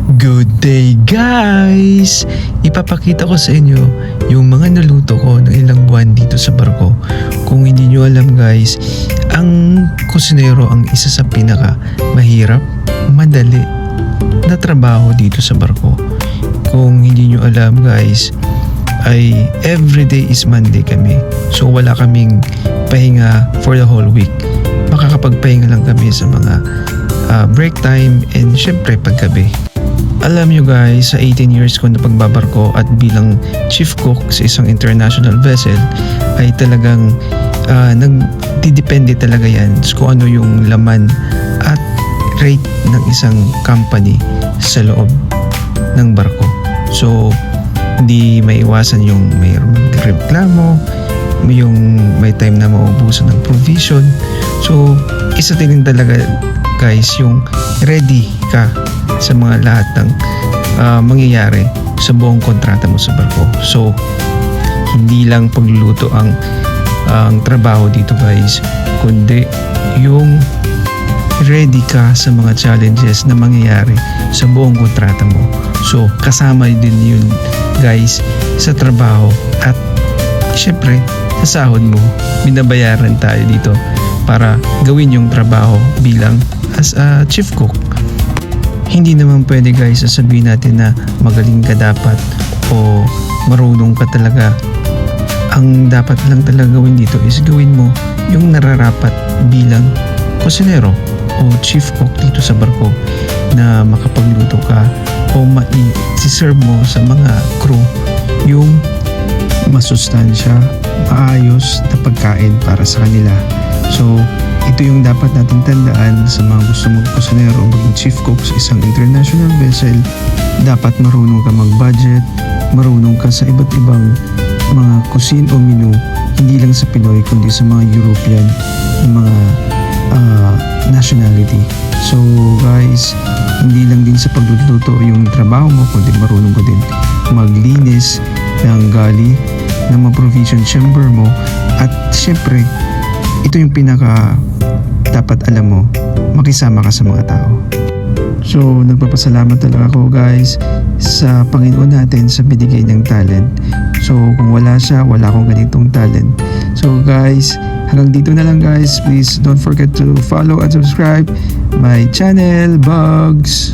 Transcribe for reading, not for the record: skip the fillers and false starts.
Good day guys! Ipapakita ko sa inyo yung mga naluto ko ng ilang buwan dito sa barko. Kung hindi nyo alam guys, ang kusinero ang isa sa pinaka mahirap, madali na trabaho dito sa barko. Kung hindi nyo alam guys, ay everyday is Monday kami. So wala kaming pahinga for the whole week. Makakapagpahinga lang kami sa mga break time and syempre paggabi. Alam nyo guys, sa 18 years ko na pagbabarko at bilang chief cook sa isang international vessel ay talagang nagdidepende talaga yan kung ano yung laman at rate ng isang company sa loob ng barko. So hindi maiwasan yung may reklamo, yung may time na maubusan ng provision. So isa din talaga guys yung ready ka sa mga lahat ng mangyayari sa buong kontrata mo sa barko. So hindi lang pagluluto ang trabaho dito guys, kundi yung ready ka sa mga challenges na mangyayari sa buong kontrata mo. So kasama din yun guys sa trabaho at syempre sa sahod mo. Binabayaran tayo dito para gawin yung trabaho bilang as a chief cook. Hindi naman pwede guys sasabihin natin na magaling ka dapat o marunong ka talaga. Ang dapat lang talaga gawin dito is gawin mo yung nararapat bilang kusinero o chief cook dito sa barko, na makapagluto ka o mai-serve mo sa mga crew yung masustansya, maayos na pagkain para sa kanila. So ito yung dapat natin tandaan sa mga gusto mag-kusinero o maging chief cook sa isang international vessel. Dapat marunong ka mag-budget, marunong ka sa iba't ibang mga cuisine o menu, hindi lang sa Pinoy kundi sa mga European mga nationality. So guys, hindi lang din sa pagluluto yung trabaho mo, kundi marunong ka din maglinis ng galley, ng mga provision chamber mo, at syempre ito yung pinaka dapat alam mo, makisama ka sa mga tao. So nagpapasalamat talaga ako guys sa Panginoon natin sa binigay niyang talent. So kung wala siya, wala akong ganitong talent. So guys, hanggang dito na lang guys. Please don't forget to follow and subscribe my channel, Bugs.